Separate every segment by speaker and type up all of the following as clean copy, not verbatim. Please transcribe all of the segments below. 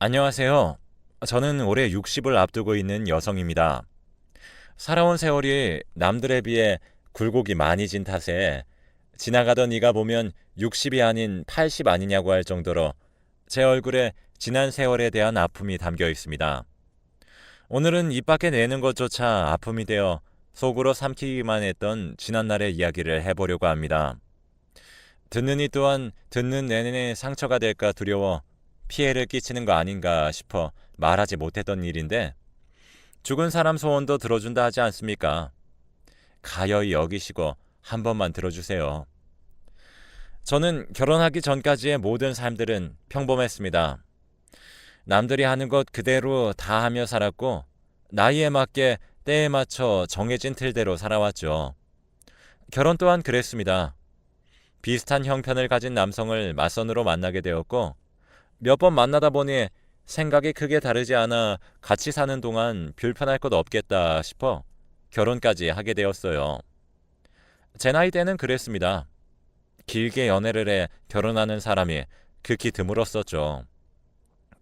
Speaker 1: 안녕하세요. 저는 올해 60을 앞두고 있는 여성입니다. 살아온 세월이 남들에 비해 굴곡이 많이 진 탓에 지나가던 이가 보면 60이 아닌 80 아니냐고 할 정도로 제 얼굴에 지난 세월에 대한 아픔이 담겨 있습니다. 오늘은 입 밖에 내는 것조차 아픔이 되어 속으로 삼키기만 했던 지난날의 이야기를 해보려고 합니다. 듣는 이 또한 듣는 내내 상처가 될까 두려워 피해를 끼치는 거 아닌가 싶어 말하지 못했던 일인데 죽은 사람 소원도 들어준다 하지 않습니까? 가여이 여기시고 한 번만 들어주세요. 저는 결혼하기 전까지의 모든 삶들은 평범했습니다. 남들이 하는 것 그대로 다 하며 살았고 나이에 맞게 때에 맞춰 정해진 틀대로 살아왔죠. 결혼 또한 그랬습니다. 비슷한 형편을 가진 남성을 맞선으로 만나게 되었고 몇 번 만나다 보니 생각이 크게 다르지 않아 같이 사는 동안 불편할 것 없겠다 싶어 결혼까지 하게 되었어요. 제 나이 때는 그랬습니다. 길게 연애를 해 결혼하는 사람이 극히 드물었었죠.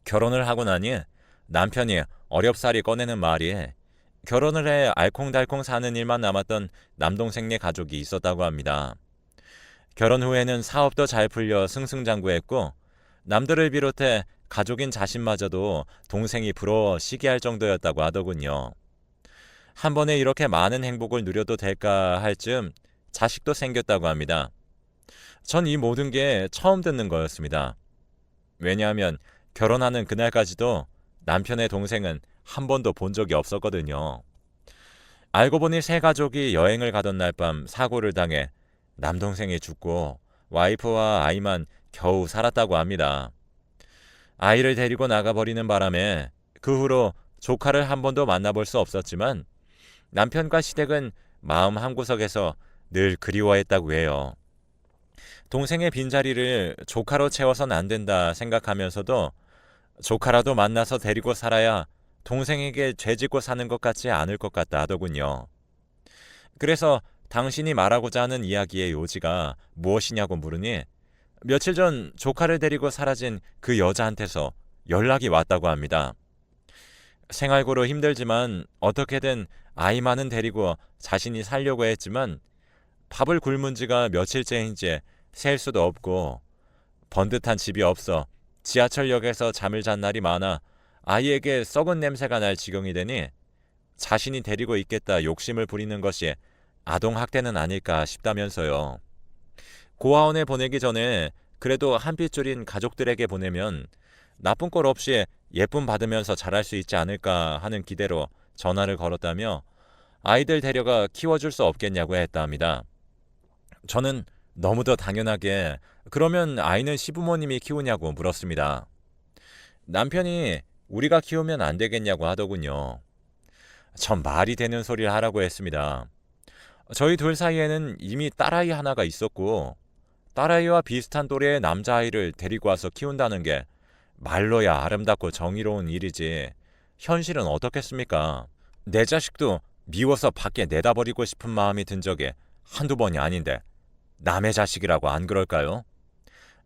Speaker 1: 결혼을 하고 나니 남편이 어렵사리 꺼내는 말이 결혼을 해 알콩달콩 사는 일만 남았던 남동생네 가족이 있었다고 합니다. 결혼 후에는 사업도 잘 풀려 승승장구했고 남들을 비롯해 가족인 자신마저도 동생이 부러워 시기할 정도였다고 하더군요. 한 번에 이렇게 많은 행복을 누려도 될까 할 즈음 자식도 생겼다고 합니다. 전 이 모든 게 처음 듣는 거였습니다. 왜냐하면 결혼하는 그날까지도 남편의 동생은 한 번도 본 적이 없었거든요. 알고 보니 세 가족이 여행을 가던 날 밤 사고를 당해 남동생이 죽고 와이프와 아이만 겨우 살았다고 합니다. 아이를 데리고 나가버리는 바람에 그 후로 조카를 한 번도 만나볼 수 없었지만 남편과 시댁은 마음 한구석에서 늘 그리워했다고 해요. 동생의 빈자리를 조카로 채워선 안 된다 생각하면서도 조카라도 만나서 데리고 살아야 동생에게 죄짓고 사는 것 같지 않을 것 같다 하더군요. 그래서 당신이 말하고자 하는 이야기의 요지가 무엇이냐고 물으니 며칠 전 조카를 데리고 사라진 그 여자한테서 연락이 왔다고 합니다. 생활고로 힘들지만 어떻게든 아이만은 데리고 자신이 살려고 했지만 밥을 굶은 지가 며칠째인지 셀 수도 없고 번듯한 집이 없어 지하철역에서 잠을 잔 날이 많아 아이에게 썩은 냄새가 날 지경이 되니 자신이 데리고 있겠다 욕심을 부리는 것이 아동학대는 아닐까 싶다면서요. 고아원에 보내기 전에 그래도 한 핏줄인 가족들에게 보내면 나쁜 꼴 없이 예쁨 받으면서 자랄 수 있지 않을까 하는 기대로 전화를 걸었다며 아이들 데려가 키워줄 수 없겠냐고 했다 합니다. 저는 너무도 당연하게 그러면 아이는 시부모님이 키우냐고 물었습니다. 남편이 우리가 키우면 안 되겠냐고 하더군요. 전 말이 되는 소리를 하라고 했습니다. 저희 둘 사이에는 이미 딸아이 하나가 있었고 딸아이와 비슷한 또래의 남자아이를 데리고 와서 키운다는 게 말로야 아름답고 정의로운 일이지 현실은 어떻겠습니까? 내 자식도 미워서 밖에 내다버리고 싶은 마음이 든 적이 한두 번이 아닌데 남의 자식이라고 안 그럴까요?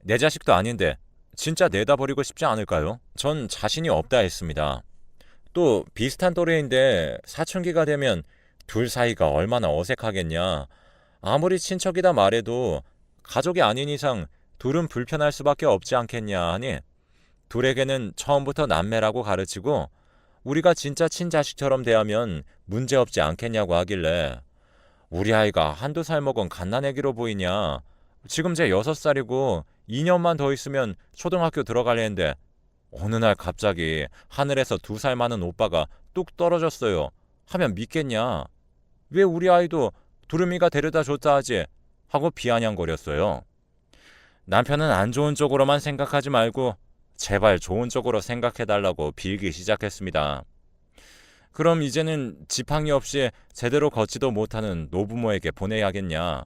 Speaker 1: 내 자식도 아닌데 진짜 내다버리고 싶지 않을까요? 전 자신이 없다 했습니다. 또 비슷한 또래인데 사춘기가 되면 둘 사이가 얼마나 어색하겠냐. 아무리 친척이다 말해도 가족이 아닌 이상 둘은 불편할 수밖에 없지 않겠냐 하니 둘에게는 처음부터 남매라고 가르치고 우리가 진짜 친자식처럼 대하면 문제없지 않겠냐고 하길래 우리 아이가 한두 살 먹은 갓난애기로 보이냐. 지금 제 6살이고 2년만 더 있으면 초등학교 들어갈래 했는데 어느 날 갑자기 하늘에서 2살 많은 오빠가 뚝 떨어졌어요. 하면 믿겠냐. 왜 우리 아이도 두루미가 데려다 줬다 하지? 하고 비아냥거렸어요. 남편은 안 좋은 쪽으로만 생각하지 말고 제발 좋은 쪽으로 생각해달라고 빌기 시작했습니다. 그럼 이제는 지팡이 없이 제대로 걷지도 못하는 노부모에게 보내야겠냐.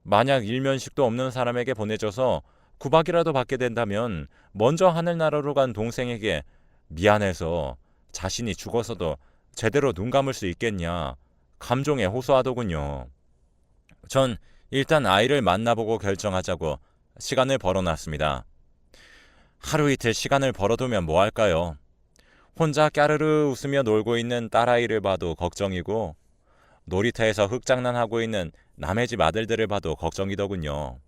Speaker 1: 만약 일면식도 없는 사람에게 보내줘서 구박이라도 받게 된다면 먼저 하늘나라로 간 동생에게 미안해서 자신이 죽어서도 제대로 눈 감을 수 있겠냐. 감정에 호소하더군요. 전 일단 아이를 만나보고 결정하자고 시간을 벌어놨습니다. 하루 이틀 시간을 벌어두면 뭐 할까요? 혼자 까르르 웃으며 놀고 있는 딸아이를 봐도 걱정이고 놀이터에서 흙장난하고 있는 남의 집 아들들을 봐도 걱정이더군요.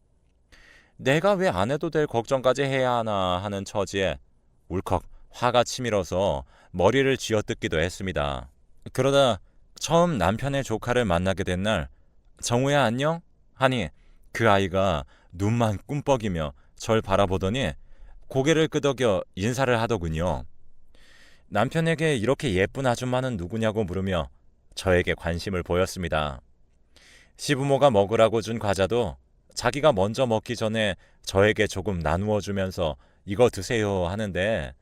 Speaker 1: 내가 왜 안 해도 될 걱정까지 해야 하나 하는 처지에 울컥 화가 치밀어서 머리를 쥐어뜯기도 했습니다. 그러다 처음 남편의 조카를 만나게 된 날, 정우야 안녕? 하니 그 아이가 눈만 꿈뻑이며 절 바라보더니 고개를 끄덕여 인사를 하더군요. 남편에게 이렇게 예쁜 아줌마는 누구냐고 물으며 저에게 관심을 보였습니다. 시부모가 먹으라고 준 과자도 자기가 먼저 먹기 전에 저에게 조금 나누어 주면서 이거 드세요 하는데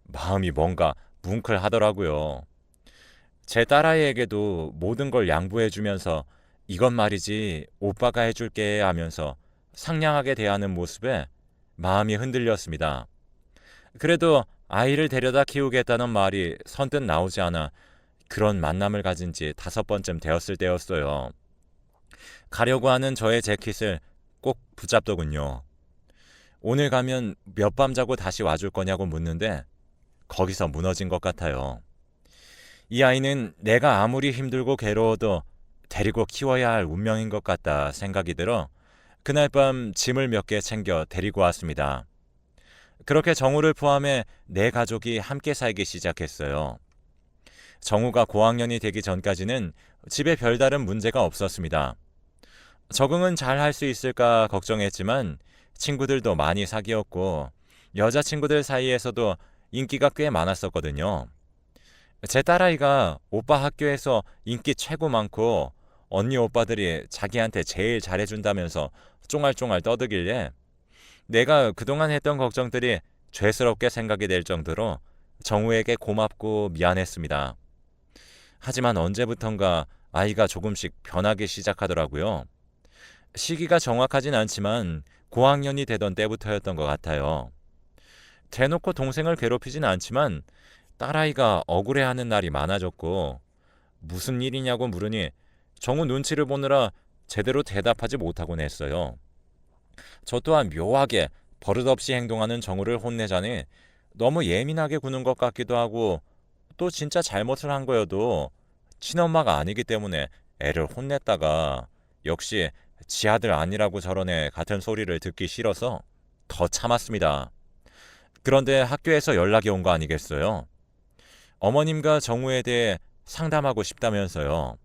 Speaker 1: 마음이 뭔가 뭉클하더라고요. 제 딸아이에게도 모든 걸 양보해 주면서 이건 말이지 오빠가 해줄게 하면서 상냥하게 대하는 모습에 마음이 흔들렸습니다. 그래도 아이를 데려다 키우겠다는 말이 선뜻 나오지 않아 그런 만남을 가진 지 5번쯤 되었을 때였어요. 가려고 하는 저의 재킷을 꼭 붙잡더군요. 오늘 가면 몇 밤 자고 다시 와줄 거냐고 묻는데 거기서 무너진 것 같아요. 이 아이는 내가 아무리 힘들고 괴로워도 데리고 키워야 할 운명인 것 같다 생각이 들어 그날 밤 짐을 몇 개 챙겨 데리고 왔습니다. 그렇게 정우를 포함해 4가족이 함께 살기 시작했어요. 정우가 고학년이 되기 전까지는 집에 별다른 문제가 없었습니다. 적응은 잘 할 수 있을까 걱정했지만 친구들도 많이 사귀었고 여자친구들 사이에서도 인기가 꽤 많았었거든요. 제 딸아이가 오빠 학교에서 인기 최고 많고 언니 오빠들이 자기한테 제일 잘해준다면서 쫑알쫑알 떠들길래 내가 그동안 했던 걱정들이 죄스럽게 생각이 될 정도로 정우에게 고맙고 미안했습니다. 하지만 언제부턴가 아이가 조금씩 변하기 시작하더라고요. 시기가 정확하진 않지만 고학년이 되던 때부터였던 것 같아요. 대놓고 동생을 괴롭히진 않지만 딸아이가 억울해하는 날이 많아졌고 무슨 일이냐고 물으니 정우 눈치를 보느라 제대로 대답하지 못하곤 했어요. 저 또한 묘하게 버릇없이 행동하는 정우를 혼내자니 너무 예민하게 구는 것 같기도 하고 또 진짜 잘못을 한 거여도 친엄마가 아니기 때문에 애를 혼냈다가 역시 지 아들 아니라고 저러네 같은 소리를 듣기 싫어서 더 참았습니다. 그런데 학교에서 연락이 온 거 아니겠어요? 어머님과 정우에 대해 상담하고 싶다면서요.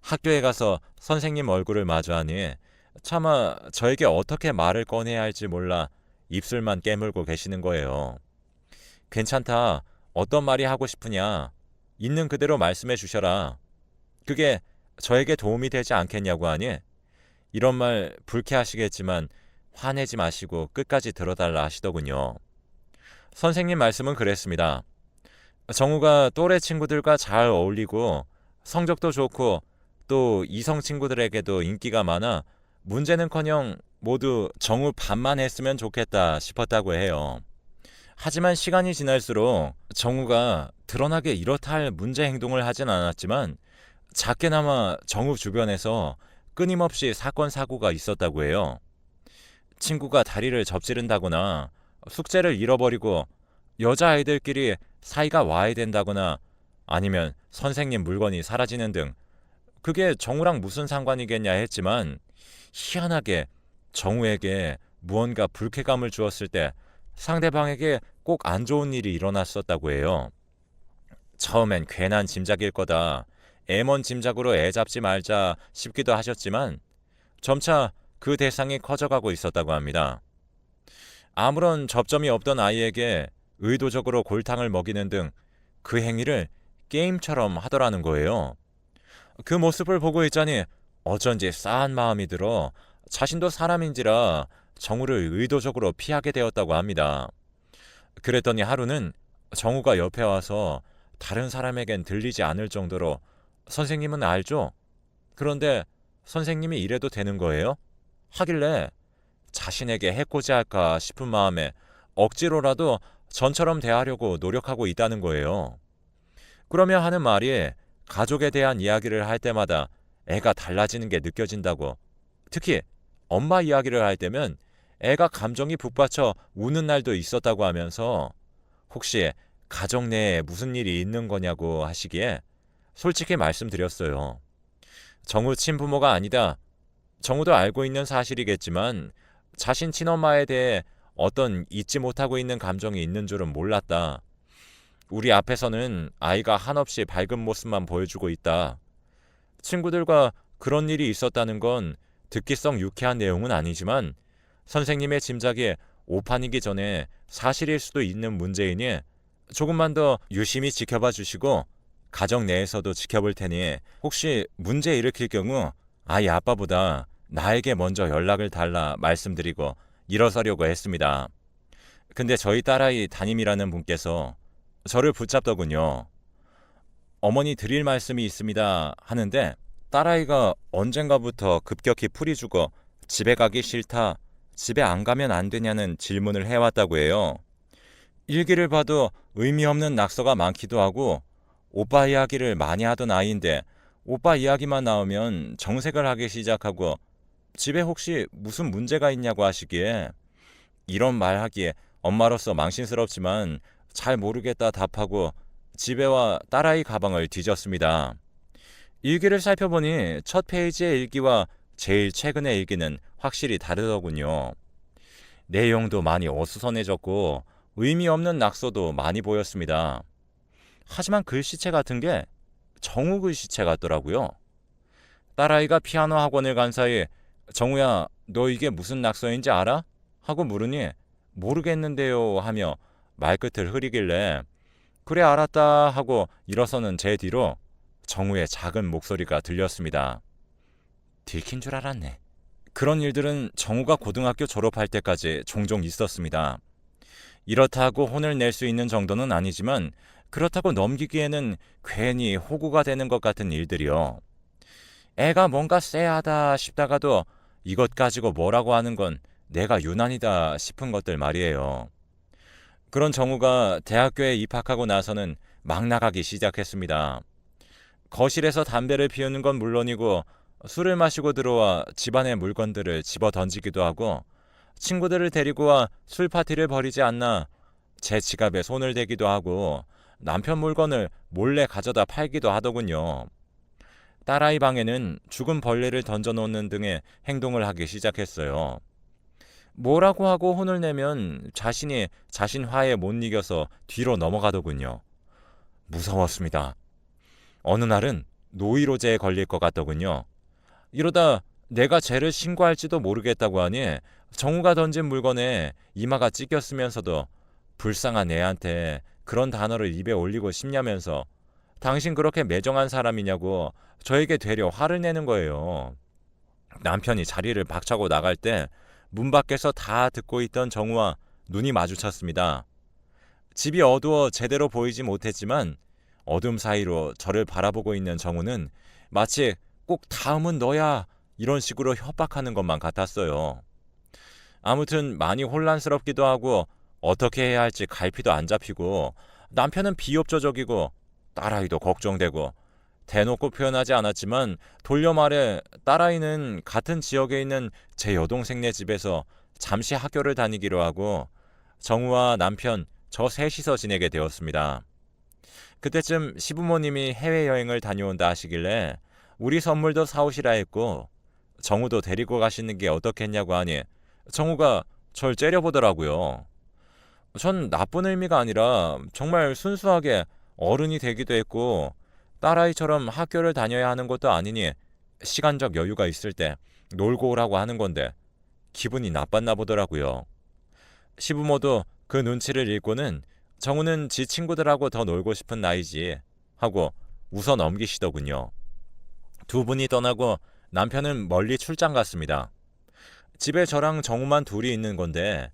Speaker 1: 학교에 가서 선생님 얼굴을 마주하니 차마 저에게 어떻게 말을 꺼내야 할지 몰라 입술만 깨물고 계시는 거예요. 괜찮다. 어떤 말이 하고 싶으냐. 있는 그대로 말씀해 주셔라. 그게 저에게 도움이 되지 않겠냐고 하니 이런 말 불쾌하시겠지만 화내지 마시고 끝까지 들어달라 하시더군요. 선생님 말씀은 그랬습니다. 정우가 또래 친구들과 잘 어울리고 성적도 좋고 또 이성 친구들에게도 인기가 많아 문제는커녕 모두 정우 반만 했으면 좋겠다 싶었다고 해요. 하지만 시간이 지날수록 정우가 드러나게 이렇다 할 문제 행동을 하진 않았지만 작게나마 정우 주변에서 끊임없이 사건 사고가 있었다고 해요. 친구가 다리를 접지른다거나 숙제를 잃어버리고 여자아이들끼리 사이가 와야 된다거나 아니면 선생님 물건이 사라지는 등 그게 정우랑 무슨 상관이겠냐 했지만 희한하게 정우에게 무언가 불쾌감을 주었을 때 상대방에게 꼭 안 좋은 일이 일어났었다고 해요. 처음엔 괜한 짐작일 거다. 애먼 짐작으로 애 잡지 말자 싶기도 하셨지만 점차 그 대상이 커져가고 있었다고 합니다. 아무런 접점이 없던 아이에게 의도적으로 골탕을 먹이는 등 그 행위를 게임처럼 하더라는 거예요. 그 모습을 보고 있자니 어쩐지 싸한 마음이 들어 자신도 사람인지라 정우를 의도적으로 피하게 되었다고 합니다. 그랬더니 하루는 정우가 옆에 와서 다른 사람에겐 들리지 않을 정도로 선생님은 알죠? 그런데 선생님이 이래도 되는 거예요? 하길래 자신에게 해코지할까 싶은 마음에 억지로라도 전처럼 대하려고 노력하고 있다는 거예요. 그러며 하는 말이 가족에 대한 이야기를 할 때마다 애가 달라지는 게 느껴진다고. 특히 엄마 이야기를 할 때면 애가 감정이 북받쳐 우는 날도 있었다고 하면서 혹시 가정 내에 무슨 일이 있는 거냐고 하시기에 솔직히 말씀드렸어요. 정우 친부모가 아니다. 정우도 알고 있는 사실이겠지만 자신 친엄마에 대해 어떤 잊지 못하고 있는 감정이 있는 줄은 몰랐다. 우리 앞에서는 아이가 한없이 밝은 모습만 보여주고 있다. 친구들과 그런 일이 있었다는 건 듣기성 유쾌한 내용은 아니지만 선생님의 짐작이 오판이기 전에 사실일 수도 있는 문제이니 조금만 더 유심히 지켜봐 주시고 가정 내에서도 지켜볼 테니 혹시 문제 일으킬 경우 아이 아빠보다 나에게 먼저 연락을 달라 말씀드리고 일어서려고 했습니다. 근데 저희 딸아이 담임이라는 분께서 저를 붙잡더군요. 어머니 드릴 말씀이 있습니다 하는데 딸아이가 언젠가부터 급격히 풀이 죽어 집에 가기 싫다, 집에 안 가면 안 되냐는 질문을 해왔다고 해요. 일기를 봐도 의미 없는 낙서가 많기도 하고 오빠 이야기를 많이 하던 아이인데 오빠 이야기만 나오면 정색을 하기 시작하고 집에 혹시 무슨 문제가 있냐고 하시기에 이런 말 하기에 엄마로서 망신스럽지만 잘 모르겠다 답하고 집에와 딸아이 가방을 뒤졌습니다. 일기를 살펴보니 첫 페이지의 일기와 제일 최근의 일기는 확실히 다르더군요. 내용도 많이 어수선해졌고 의미 없는 낙서도 많이 보였습니다. 하지만 글씨체 같은 게 정우 글씨체 같더라고요. 딸아이가 피아노 학원을 간 사이 정우야 너 이게 무슨 낙서인지 알아? 하고 물으니 모르겠는데요 하며 말끝을 흐리길래 그래 알았다 하고 일어서는 제 뒤로 정우의 작은 목소리가 들렸습니다. 들킨 줄 알았네. 그런 일들은 정우가 고등학교 졸업할 때까지 종종 있었습니다. 이렇다고 혼을 낼 수 있는 정도는 아니지만 그렇다고 넘기기에는 괜히 호구가 되는 것 같은 일들이요. 애가 뭔가 쎄하다 싶다가도 이것 가지고 뭐라고 하는 건 내가 유난이다 싶은 것들 말이에요. 그런 정우가 대학교에 입학하고 나서는 막 나가기 시작했습니다. 거실에서 담배를 피우는 건 물론이고 술을 마시고 들어와 집안의 물건들을 집어 던지기도 하고 친구들을 데리고 와 술 파티를 벌이지 않나 제 지갑에 손을 대기도 하고 남편 물건을 몰래 가져다 팔기도 하더군요. 딸아이 방에는 죽은 벌레를 던져놓는 등의 행동을 하기 시작했어요. 뭐라고 하고 혼을 내면 자신이 자신 화에 못 이겨서 뒤로 넘어가더군요. 무서웠습니다. 어느 날은 노이로제에 걸릴 것 같더군요. 이러다 내가 죄를 신고할지도 모르겠다고 하니 정우가 던진 물건에 이마가 찢겼으면서도 불쌍한 애한테 그런 단어를 입에 올리고 싶냐면서 당신 그렇게 매정한 사람이냐고 저에게 되려 화를 내는 거예요. 남편이 자리를 박차고 나갈 때 문 밖에서 다 듣고 있던 정우와 눈이 마주쳤습니다. 집이 어두워 제대로 보이지 못했지만 어둠 사이로 저를 바라보고 있는 정우는 마치 꼭 다음은 너야 이런 식으로 협박하는 것만 같았어요. 아무튼 많이 혼란스럽기도 하고 어떻게 해야 할지 갈피도 안 잡히고 남편은 비협조적이고 딸아이도 걱정되고 대놓고 표현하지 않았지만 돌려 말해 딸아이는 같은 지역에 있는 제 여동생네 집에서 잠시 학교를 다니기로 하고 정우와 남편 저 셋이서 지내게 되었습니다. 그때쯤 시부모님이 해외여행을 다녀온다 하시길래 우리 선물도 사오시라 했고 정우도 데리고 가시는 게 어떻겠냐고 하니 정우가 절 째려보더라고요. 전 나쁜 의미가 아니라 정말 순수하게 어른이 되기도 했고 딸아이처럼 학교를 다녀야 하는 것도 아니니 시간적 여유가 있을 때 놀고 오라고 하는 건데 기분이 나빴나 보더라고요. 시부모도 그 눈치를 읽고는 정우는 지 친구들하고 더 놀고 싶은 나이지 하고 웃어 넘기시더군요. 두 분이 떠나고 남편은 멀리 출장 갔습니다. 집에 저랑 정우만 둘이 있는 건데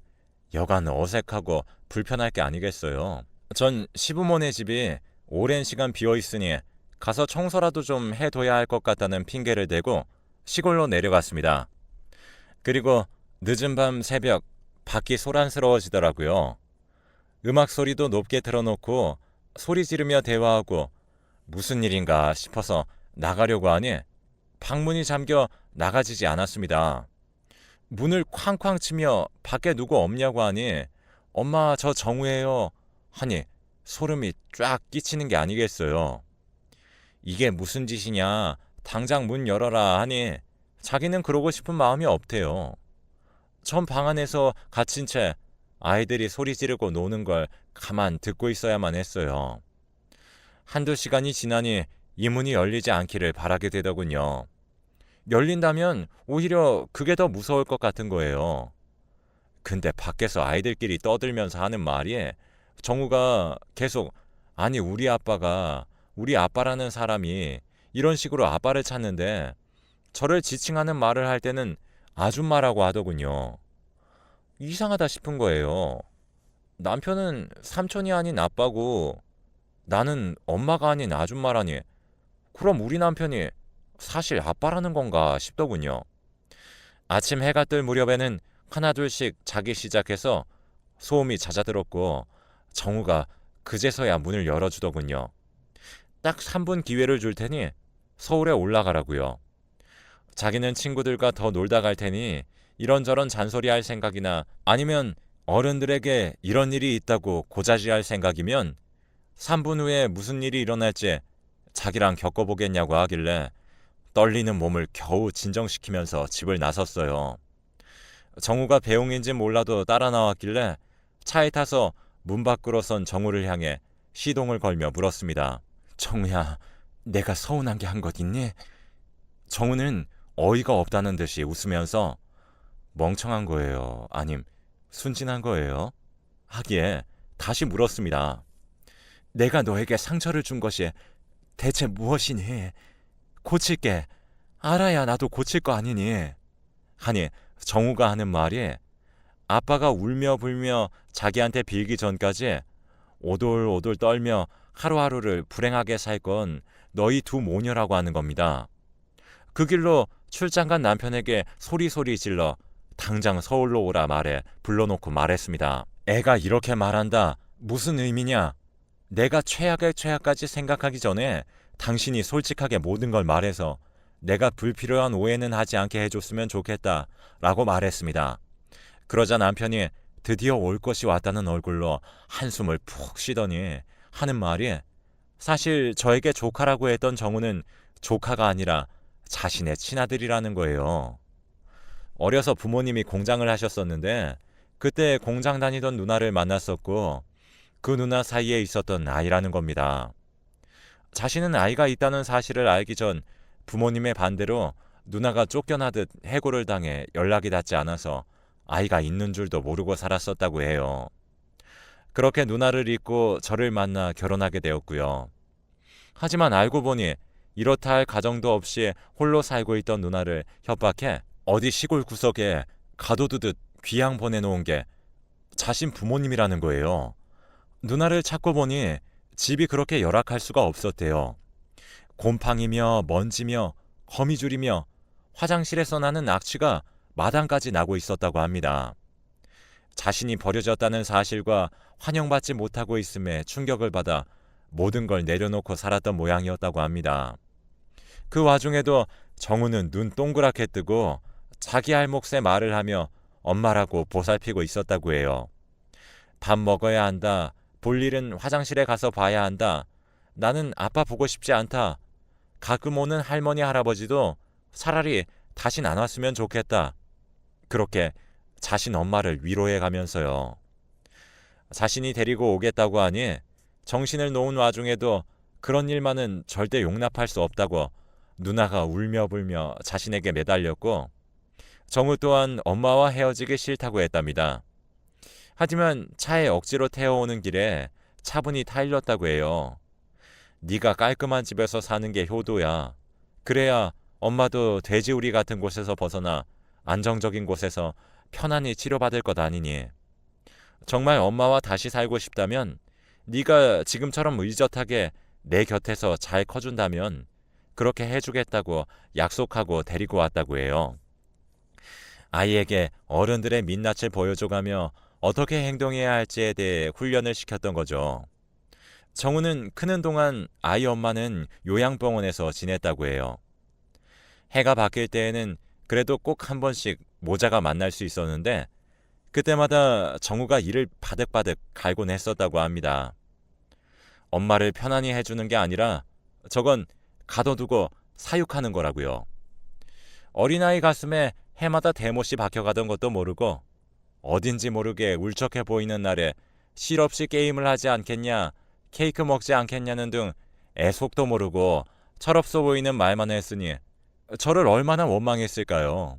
Speaker 1: 여간 어색하고 불편할 게 아니겠어요. 전 시부모네 집이 오랜 시간 비어 있으니 가서 청소라도 좀 해둬야 할 것 같다는 핑계를 대고 시골로 내려갔습니다. 그리고 늦은 밤 새벽 밖이 소란스러워지더라고요. 음악 소리도 높게 틀어놓고 소리 지르며 대화하고 무슨 일인가 싶어서 나가려고 하니 방문이 잠겨 나가지지 않았습니다. 문을 쾅쾅 치며 밖에 누구 없냐고 하니 엄마 저 정우예요 하니 소름이 쫙 끼치는 게 아니겠어요. 이게 무슨 짓이냐 당장 문 열어라 하니 자기는 그러고 싶은 마음이 없대요. 전 방 안에서 갇힌 채 아이들이 소리 지르고 노는 걸 가만 듣고 있어야만 했어요. 한두 시간이 지나니 이 문이 열리지 않기를 바라게 되더군요. 열린다면 오히려 그게 더 무서울 것 같은 거예요. 근데 밖에서 아이들끼리 떠들면서 하는 말이 정우가 계속 아니 우리 아빠라는 사람이 이런 식으로 아빠를 찾는데 저를 지칭하는 말을 할 때는 아줌마라고 하더군요. 이상하다 싶은 거예요. 남편은 삼촌이 아닌 아빠고 나는 엄마가 아닌 아줌마라니 그럼 우리 남편이 사실 아빠라는 건가 싶더군요. 아침 해가 뜰 무렵에는 하나둘씩 자기 시작해서 소음이 잦아들었고 정우가 그제서야 문을 열어주더군요. 딱 3분 기회를 줄 테니 서울에 올라가라고요. 자기는 친구들과 더 놀다 갈 테니 이런저런 잔소리할 생각이나 아니면 어른들에게 이런 일이 있다고 고자질할 생각이면 3분 후에 무슨 일이 일어날지 자기랑 겪어보겠냐고 하길래 떨리는 몸을 겨우 진정시키면서 집을 나섰어요. 정우가 배웅인지 몰라도 따라 나왔길래 차에 타서 문 밖으로 선 정우를 향해 시동을 걸며 물었습니다. 정우야, 내가 서운한 게 한 것 있니? 정우는 어이가 없다는 듯이 웃으면서 멍청한 거예요. 아님 순진한 거예요? 하기에 다시 물었습니다. 내가 너에게 상처를 준 것이 대체 무엇이니? 고칠게. 알아야 나도 고칠 거 아니니? 하니 정우가 하는 말이 아빠가 울며 불며 자기한테 빌기 전까지 오돌오돌 떨며 하루하루를 불행하게 살 건 너희 두 모녀라고 하는 겁니다. 그 길로 출장 간 남편에게 소리소리 질러 당장 서울로 오라 말해 불러놓고 말했습니다. 애가 이렇게 말한다. 무슨 의미냐? 내가 최악의 최악까지 생각하기 전에 당신이 솔직하게 모든 걸 말해서 내가 불필요한 오해는 하지 않게 해줬으면 좋겠다 라고 말했습니다. 그러자 남편이 드디어 올 것이 왔다는 얼굴로 한숨을 푹 쉬더니 하는 말이 사실 저에게 조카라고 했던 정우는 조카가 아니라 자신의 친아들이라는 거예요. 어려서 부모님이 공장을 하셨었는데 그때 공장 다니던 누나를 만났었고 그 누나 사이에 있었던 아이라는 겁니다. 자신은 아이가 있다는 사실을 알기 전 부모님의 반대로 누나가 쫓겨나듯 해고를 당해 연락이 닿지 않아서 아이가 있는 줄도 모르고 살았었다고 해요. 그렇게 누나를 잊고 저를 만나 결혼하게 되었고요. 하지만 알고 보니 이렇다 할 가정도 없이 홀로 살고 있던 누나를 협박해 어디 시골 구석에 가둬두듯 귀양 보내놓은 게 자신 부모님이라는 거예요. 누나를 찾고 보니 집이 그렇게 열악할 수가 없었대요. 곰팡이며 먼지며 거미줄이며 화장실에서 나는 악취가 마당까지 나고 있었다고 합니다. 자신이 버려졌다는 사실과 환영받지 못하고 있음에 충격을 받아 모든 걸 내려놓고 살았던 모양이었다고 합니다. 그 와중에도 정우는 눈 동그랗게 뜨고 자기 할 몫의 말을 하며 엄마라고 보살피고 있었다고 해요. 밥 먹어야 한다. 볼 일은 화장실에 가서 봐야 한다. 나는 아빠 보고 싶지 않다. 가끔 오는 할머니 할아버지도 차라리 다신 안 왔으면 좋겠다. 그렇게 자신 엄마를 위로해 가면서요. 자신이 데리고 오겠다고 하니 정신을 놓은 와중에도 그런 일만은 절대 용납할 수 없다고 누나가 울며 불며 자신에게 매달렸고 정우 또한 엄마와 헤어지기 싫다고 했답니다. 하지만 차에 억지로 태워오는 길에 차분히 타일렀다고 해요. 네가 깔끔한 집에서 사는 게 효도야. 그래야 엄마도 돼지우리 같은 곳에서 벗어나 안정적인 곳에서 편안히 치료받을 것 아니니. 정말 엄마와 다시 살고 싶다면 네가 지금처럼 의젓하게 내 곁에서 잘 커준다면 그렇게 해주겠다고 약속하고 데리고 왔다고 해요. 아이에게 어른들의 민낯을 보여줘가며 어떻게 행동해야 할지에 대해 훈련을 시켰던 거죠. 정우는 크는 동안 아이 엄마는 요양병원에서 지냈다고 해요. 해가 바뀔 때에는 그래도 꼭 한 번씩 모자가 만날 수 있었는데 그때마다 정우가 이를 바득바득 갈곤 했었다고 합니다. 엄마를 편안히 해주는 게 아니라 저건 가둬두고 사육하는 거라고요. 어린아이 가슴에 해마다 대못이 박혀가던 것도 모르고 어딘지 모르게 울적해 보이는 날에 실없이 게임을 하지 않겠냐, 케이크 먹지 않겠냐는 등 애속도 모르고 철없어 보이는 말만 했으니 저를 얼마나 원망했을까요.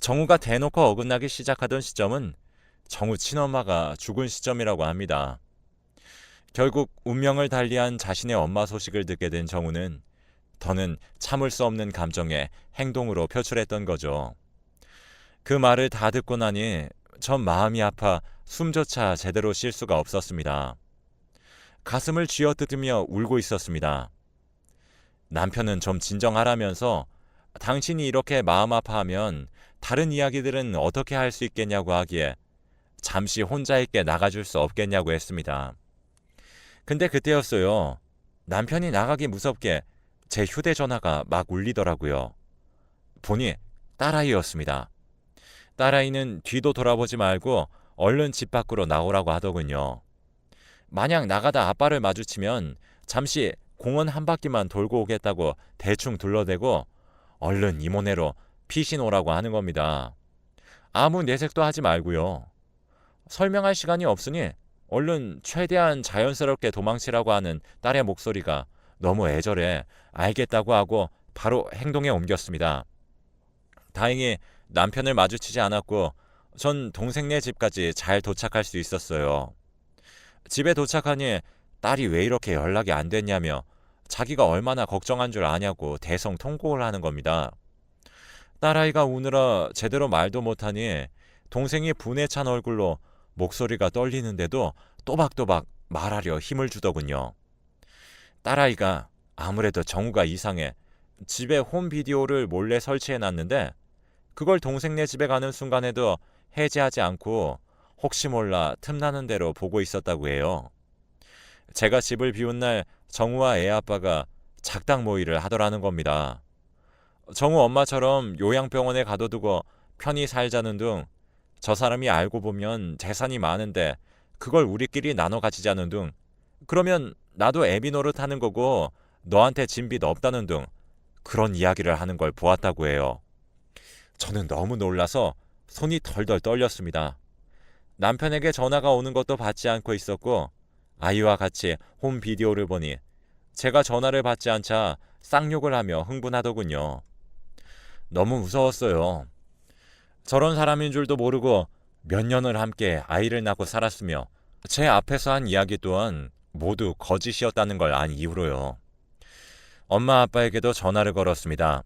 Speaker 1: 정우가 대놓고 어긋나기 시작하던 시점은 정우 친엄마가 죽은 시점이라고 합니다. 결국 운명을 달리한 자신의 엄마 소식을 듣게 된 정우는 더는 참을 수 없는 감정에 행동으로 표출했던 거죠. 그 말을 다 듣고 나니 전 마음이 아파 숨조차 제대로 쉴 수가 없었습니다. 가슴을 쥐어뜯으며 울고 있었습니다. 남편은 좀 진정하라면서 당신이 이렇게 마음 아파하면 다른 이야기들은 어떻게 할 수 있겠냐고 하기에 잠시 혼자 있게 나가줄 수 없겠냐고 했습니다. 근데 그때였어요. 남편이 나가기 무섭게 제 휴대전화가 막 울리더라고요. 보니 딸아이였습니다. 딸아이는 뒤도 돌아보지 말고 얼른 집 밖으로 나오라고 하더군요. 만약 나가다 아빠를 마주치면 잠시 공원 한 바퀴만 돌고 오겠다고 대충 둘러대고 얼른 이모네로 피신 오라고 하는 겁니다. 아무 내색도 하지 말고요. 설명할 시간이 없으니 얼른 최대한 자연스럽게 도망치라고 하는 딸의 목소리가 너무 애절해 알겠다고 하고 바로 행동에 옮겼습니다. 다행히 남편을 마주치지 않았고 전 동생네 집까지 잘 도착할 수 있었어요. 집에 도착하니 딸이 왜 이렇게 연락이 안 됐냐며 자기가 얼마나 걱정한 줄 아냐고 대성통곡을 하는 겁니다. 딸아이가 우느라 제대로 말도 못하니 동생이 분에 찬 얼굴로 목소리가 떨리는데도 또박또박 말하려 힘을 주더군요. 딸아이가 아무래도 정우가 이상해 집에 홈비디오를 몰래 설치해놨는데 그걸 동생네 집에 가는 순간에도 해제하지 않고 혹시 몰라 틈나는 대로 보고 있었다고 해요. 제가 집을 비운 날 정우와 애 아빠가 작당 모의를 하더라는 겁니다. 정우 엄마처럼 요양병원에 가둬두고 편히 살자는 등 저 사람이 알고 보면 재산이 많은데 그걸 우리끼리 나눠 가지자는 등 그러면 나도 애비 노릇하는 거고 너한테 진 빚 없다는 등 그런 이야기를 하는 걸 보았다고 해요. 저는 너무 놀라서 손이 덜덜 떨렸습니다. 남편에게 전화가 오는 것도 받지 않고 있었고 아이와 같이 홈 비디오를 보니 제가 전화를 받지 않자 쌍욕을 하며 흥분하더군요. 너무 무서웠어요. 저런 사람인 줄도 모르고 몇 년을 함께 아이를 낳고 살았으며 제 앞에서 한 이야기 또한 모두 거짓이었다는 걸 안 이후로요. 엄마 아빠에게도 전화를 걸었습니다.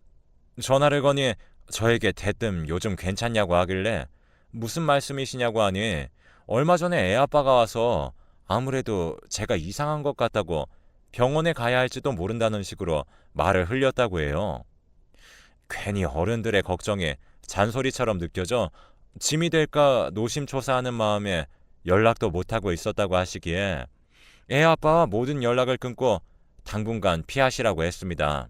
Speaker 1: 전화를 거니 저에게 대뜸 요즘 괜찮냐고 하길래 무슨 말씀이시냐고 하니 얼마 전에 애 아빠가 와서 아무래도 제가 이상한 것 같다고 병원에 가야 할지도 모른다는 식으로 말을 흘렸다고 해요. 괜히 어른들의 걱정에 잔소리처럼 느껴져 짐이 될까 노심초사하는 마음에 연락도 못하고 있었다고 하시기에 애 아빠와 모든 연락을 끊고 당분간 피하시라고 했습니다.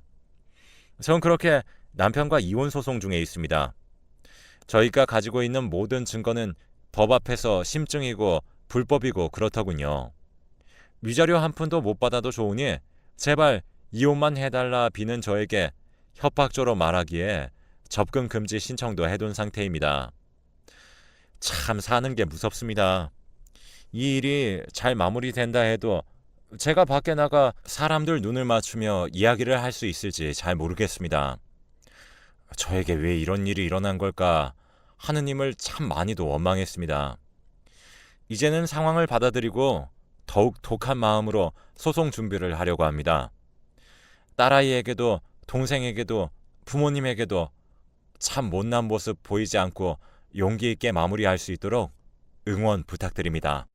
Speaker 1: 전 그렇게 남편과 이혼 소송 중에 있습니다. 저희가 가지고 있는 모든 증거는 법 앞에서 심증이고 불법이고 그렇더군요. 위자료 한 푼도 못 받아도 좋으니 제발 이혼만 해달라 비는 저에게 협박조로 말하기에 접근 금지 신청도 해둔 상태입니다. 참 사는 게 무섭습니다. 이 일이 잘 마무리된다 해도 제가 밖에 나가 사람들 눈을 맞추며 이야기를 할 수 있을지 잘 모르겠습니다. 저에게 왜 이런 일이 일어난 걸까 하느님을 참 많이도 원망했습니다. 이제는 상황을 받아들이고 더욱 독한 마음으로 소송 준비를 하려고 합니다. 딸아이에게도 동생에게도 부모님에게도 참 못난 모습 보이지 않고 용기 있게 마무리할 수 있도록 응원 부탁드립니다.